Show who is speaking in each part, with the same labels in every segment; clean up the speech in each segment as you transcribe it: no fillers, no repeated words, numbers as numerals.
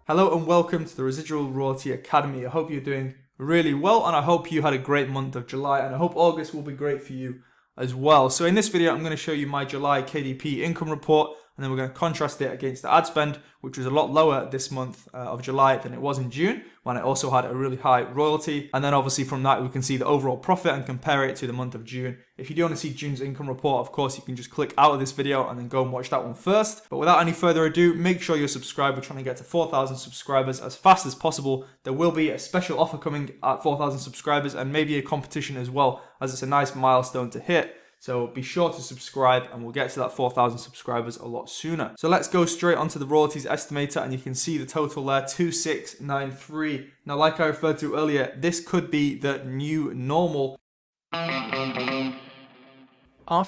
Speaker 1: Hello and welcome to the Residual Royalty Academy. I hope you're doing really well and I hope you had a great month of July and I hope August will be great for you as well. So in this video, I'm going to show you my July KDP income report and then we're going to contrast it against the ad spend, which was a lot lower this month of July than it was in June when I also had a really high royalty. And then obviously from that, we can see the overall profit and compare it to the month of June. If you do want to see June's income report, of course, you can just click out of this video and then go and watch that one first. But without any further ado, make sure you're subscribed. We're trying to get to 4,000 subscribers as fast as possible. There will be a special offer coming at 4,000 subscribers and maybe a competition as well, as it's a nice milestone to hit. So be sure to subscribe and we'll get to that 4,000 subscribers a lot sooner. So let's go straight onto the royalties estimator and you can see the total there, 2693. Now, like I referred to earlier, this could be the new normal.
Speaker 2: After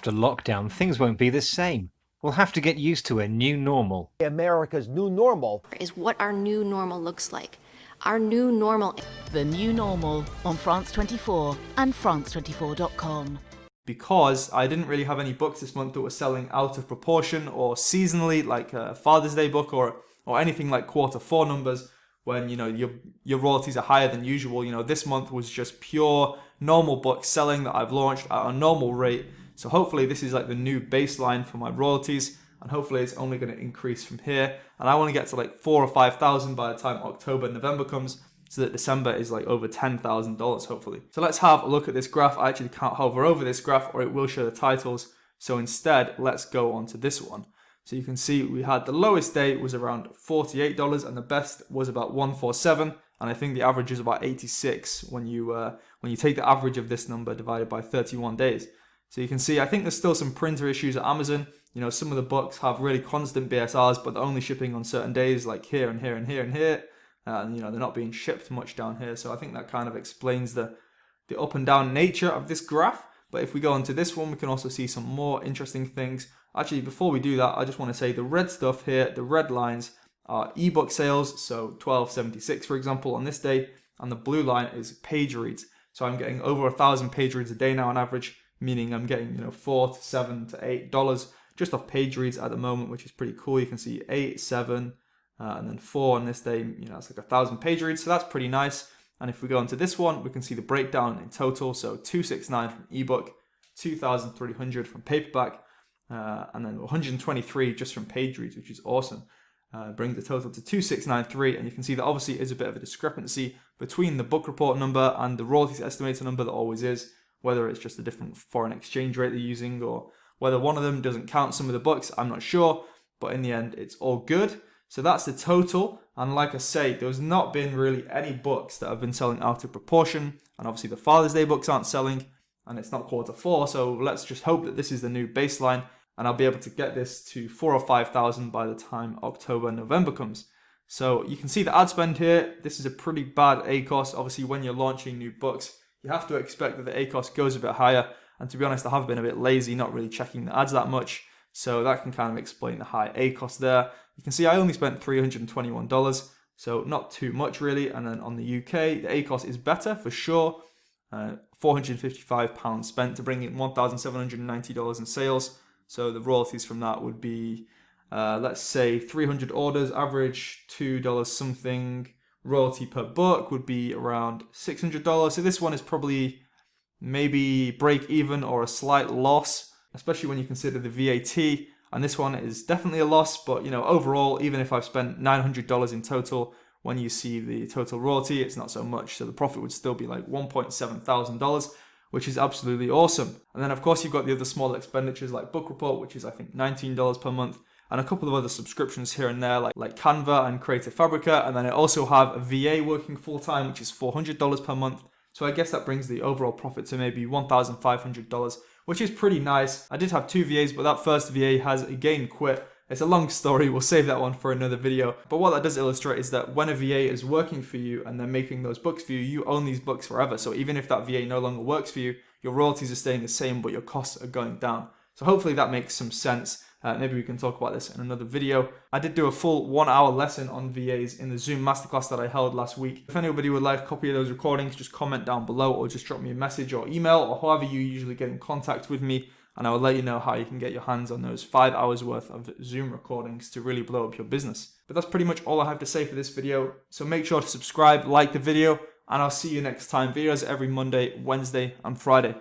Speaker 2: lockdown, things won't be the same. We'll have to get used to a new normal.
Speaker 3: America's new normal
Speaker 4: is what our new normal looks like. Our new normal.
Speaker 5: The new normal on France 24 and France24.com.
Speaker 1: Because I didn't really have any books this month that were selling out of proportion or seasonally, like a Father's Day book or anything like Q4 numbers, when your royalties are higher than usual. This month was just pure normal books selling that I've launched at a normal rate. So hopefully this is like the new baseline for my royalties, and hopefully it's only going to increase from here. And I want to get to like 4,000 or 5,000 by the time October, November comes, so that December is like over $10,000 hopefully. So let's have a look at this graph. I actually can't hover over this graph or it will show the titles. So instead, let's go on to this one. So you can see we had the lowest day was around $48 and the best was about $147. And I think the average is about 86 when you take the average of this number divided by 31 days. So you can see, I think there's still some printer issues at Amazon. Some of the books have really constant BSRs, but they're only shipping on certain days, like here and here and here and here. They're not being shipped much down here. So I think that kind of explains the up and down nature of this graph. But if we go into this one, we can also see some more interesting things. Actually, before we do that, I just want to say the red stuff here, the red lines are ebook sales. So 1276, for example, on this day. And the blue line is page reads. So I'm getting over 1,000 page reads a day now on average, meaning I'm getting, $4 to $7 to $8 just off page reads at the moment, which is pretty cool. You can see 8, 7, and then 4 on this day, it's like 1,000 page reads, so that's pretty nice. And if we go into this one, we can see the breakdown in total. So 269 from ebook, 2,300 from paperback, and then 123 just from page reads, which is awesome. Brings the total to 2693, and you can see that obviously is a bit of a discrepancy between the book report number and the royalties estimator number. That always is, whether it's just a different foreign exchange rate they're using or whether one of them doesn't count some of the books, I'm not sure, but in the end it's all good. So that's the total, and like I say, there's not been really any books that have been selling out of proportion, and obviously the Father's Day books aren't selling, and it's not Q4, so let's just hope that this is the new baseline, and I'll be able to get this to 4,000 or 5,000 by the time October, November comes. So you can see the ad spend here. This is a pretty bad ACOS. Obviously, when you're launching new books, you have to expect that the ACOS goes a bit higher, and to be honest, I have been a bit lazy, not really checking the ads that much, so that can kind of explain the high ACOS there. You can see I only spent $321, so not too much really. And then on the UK, the ACOS is better for sure. £455 spent to bring in $1,790 in sales. So the royalties from that would be, let's say 300 orders, average $2 something. Royalty per book would be around $600. So this one is probably maybe break even or a slight loss, especially when you consider the VAT. And this one is definitely a loss, but overall, even if I've spent $900 in total, when you see the total royalty, it's not so much. So the profit would still be like $1.7 thousand, which is absolutely awesome. And then of course you've got the other smaller expenditures like book report, which is I think $19 per month, and a couple of other subscriptions here and there like Canva and Creative Fabrica. And then I also have a VA working full time, which is $400 per month. So I guess that brings the overall profit to maybe $1,500, which is pretty nice. I did have 2 VAs, but that first VA has again quit. It's a long story, we'll save that one for another video. But what that does illustrate is that when a VA is working for you and they're making those books for you, you own these books forever. So even if that VA no longer works for you, your royalties are staying the same, but your costs are going down. So hopefully that makes some sense. Maybe we can talk about this in another video. I did do a full 1-hour lesson on VAs in the Zoom masterclass that I held last week. If anybody would like a copy of those recordings, just comment down below or just drop me a message or email or however you usually get in contact with me, and I will let you know how you can get your hands on those 5 hours worth of Zoom recordings to really blow up your business. But that's pretty much all I have to say for this video. So make sure to subscribe, like the video, and I'll see you next time. Videos every Monday, Wednesday, and Friday.